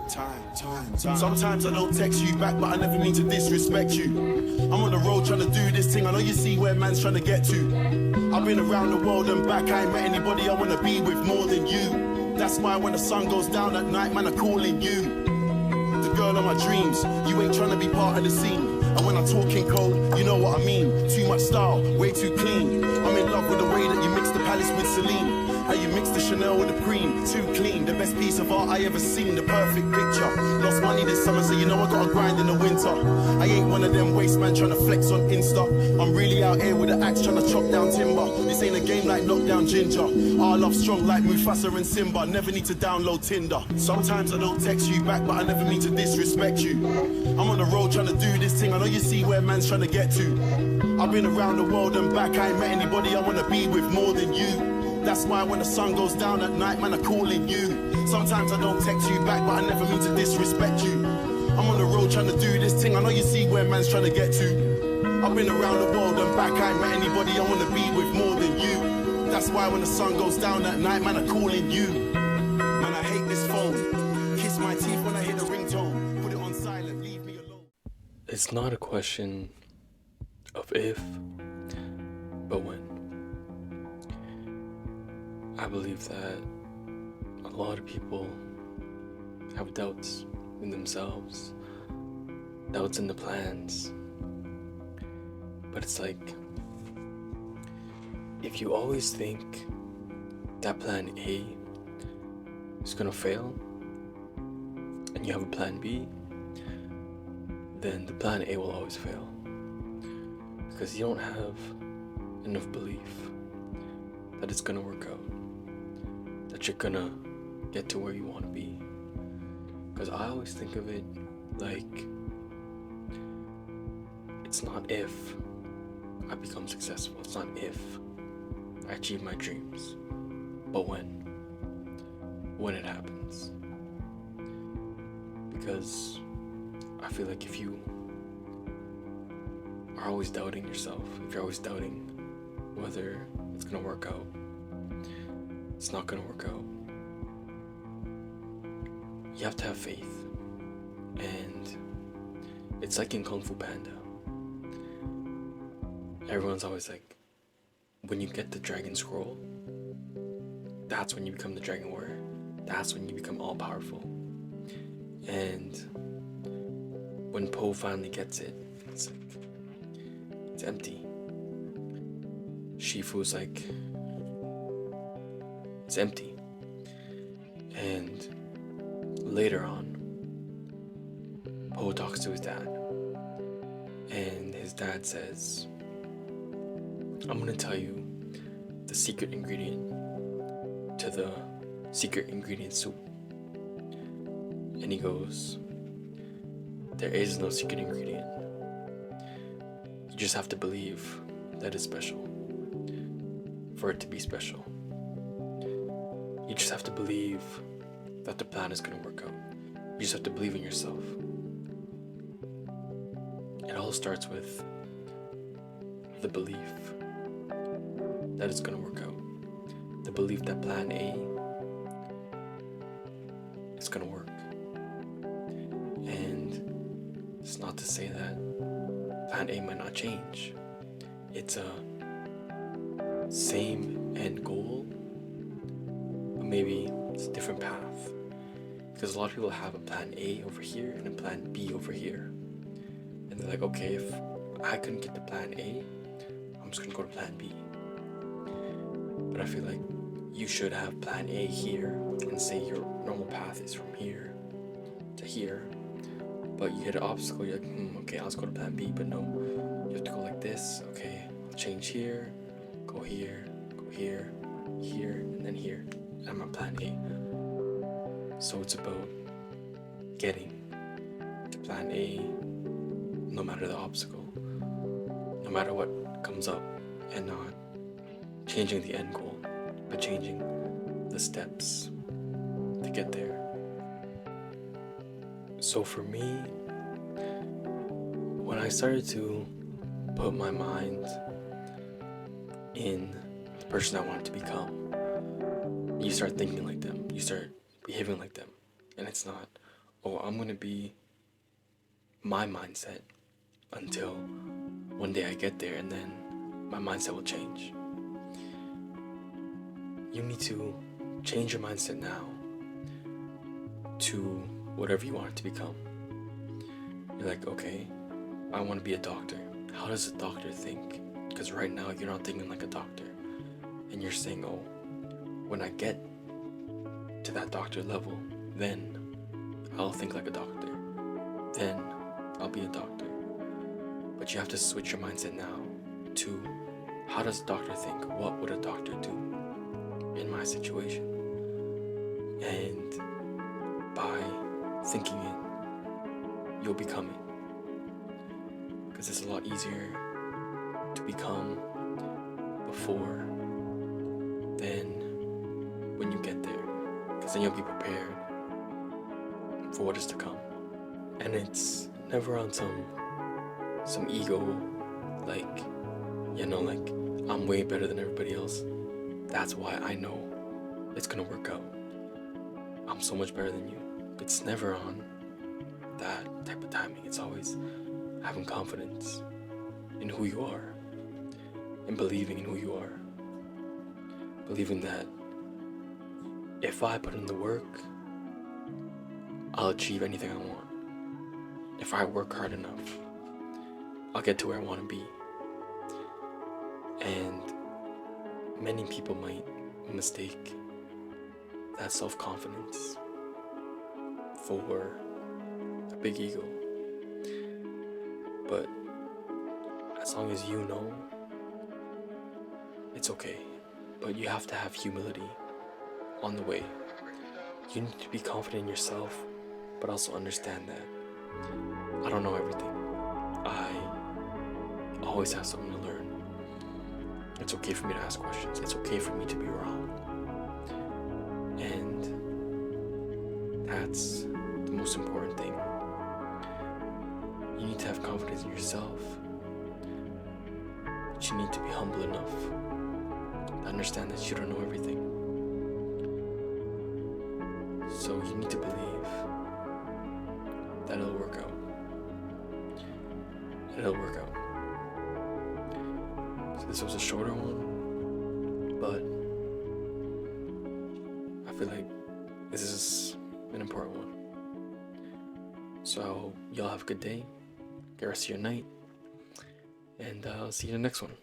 Time. Sometimes I don't text you back, but I never mean to disrespect you. I'm on the road trying to do this thing. I know you see where man's trying to get to. I've been around the world and back. I ain't met anybody I want to be with more than you. That's why when the sun goes down at night, man, I'm calling you. The girl of my dreams. You ain't trying to be part of the scene. And when I'm talking cold, you know what I mean. Too much style, way too clean. I'm in love with the way that you mix the Palace with Celine. How you mix the Chanel with the cream, too clean. The best piece of art I ever seen, the perfect picture. Lost money this summer, so you know I gotta grind in the winter. I ain't one of them waste man trying to flex on Insta. I'm really out here with an axe trying to chop down timber. This ain't a game like Lockdown Ginger. Our love strong like Mufasa and Simba. Never need to download Tinder. Sometimes I don't text you back, but I never mean to disrespect you. I'm on the road trying to do this thing. I know you see where man's trying to get to. I've been around the world and back. I ain't met anybody I wanna be with more than you. That's why when the sun goes down at night, man, I'm calling you. Sometimes I don't text you back, but I never mean to disrespect you. I'm on the road trying to do this thing. I know you see where man's trying to get to. I've been around the world and back. I ain't met anybody I wanna be with more than you. That's why when the sun goes down at night, man, I'm calling you. Man, I hate this phone. Kiss my teeth when I hear the ringtone. Put it on silent, leave me alone. It's not a question of if, but when. I believe that a lot of people have doubts in themselves, doubts in the plans. But it's like, if you always think that plan A is gonna fail, and you have a plan B, then the plan A will always fail. Because you don't have enough belief that it's gonna work out, that you're gonna get to where you want to be. Because I always think of it like, it's not if I become successful, it's not if I achieve my dreams, but when it happens. Because I feel like if you are always doubting yourself, if you're always doubting whether it's gonna work out, it's not gonna work out. You have to have faith. And it's like in Kung Fu Panda. Everyone's always like, when you get the dragon scroll, that's when you become the dragon warrior. That's when you become all powerful. And when Po finally gets it, it's empty. Shifu's like, it's empty. And later on, Po talks to his dad, and his dad says, I'm gonna tell you the secret ingredient to the secret ingredient soup. And he goes, there is no secret ingredient. You just have to believe that it's special for it to be special. You just have to believe that the plan is gonna work out. You just have to believe in yourself. It all starts with the belief that it's gonna work out. The belief that plan A is gonna work. And it's not to say that plan A might not change. It's a same end goal, but maybe it's a different path. Because a lot of people have a plan A over here and a plan B over here. And they're like, okay, if I couldn't get to plan A, I'm just gonna go to plan B. But I feel like you should have plan A here and say your normal path is from here to here. But you hit an obstacle, you're like, okay, I'll just go to plan B. But no, you have to go like this. Okay, I'll change here, go here, here, and then here. I'm on plan A. So it's about getting to plan A no matter the obstacle, no matter what comes up, and not changing the end goal, but changing the steps to get there. So for me, when I started to put my mind in the person I wanted to become, you start thinking like them, you start behaving like them. And it's not, oh, I'm gonna be my mindset until one day I get there, and then my mindset will change. You need to change your mindset now to whatever you want it to become. You're like, okay, I want to be a doctor. How does a doctor think? Because right now you're not thinking like a doctor. And you're saying, oh, when I get to that doctor level, then I'll think like a doctor. Then I'll be a doctor. But you have to switch your mindset now to, how does a doctor think? What would a doctor do in my situation? And by thinking it, you'll become it. Because it's a lot easier to become before than when you get there. Because then you'll be prepared for what is to come. And it's never on some ego, like, like, I'm way better than everybody else. That's why I know it's gonna work out. I'm so much better than you. It's never on that type of timing. It's always having confidence in who you are and believing in who you are. Believing that if I put in the work, I'll achieve anything I want. If I work hard enough, I'll get to where I want to be. And many people might mistake that self-confidence for a big ego. But as long as you know, it's okay. But you have to have humility on the way. You need to be confident in yourself, but also understand that I don't know everything. I always have something to learn. It's okay for me to ask questions. It's okay for me to be wrong. And that's the most important thing. You need to have confidence in yourself, but you need to be humble enough to understand that you don't know everything. So you need to believe that it'll work out. It'll work out. So this was a shorter one, but I feel like this is an important one. So y'all have a good day, good rest of your night, and I'll see you in the next one.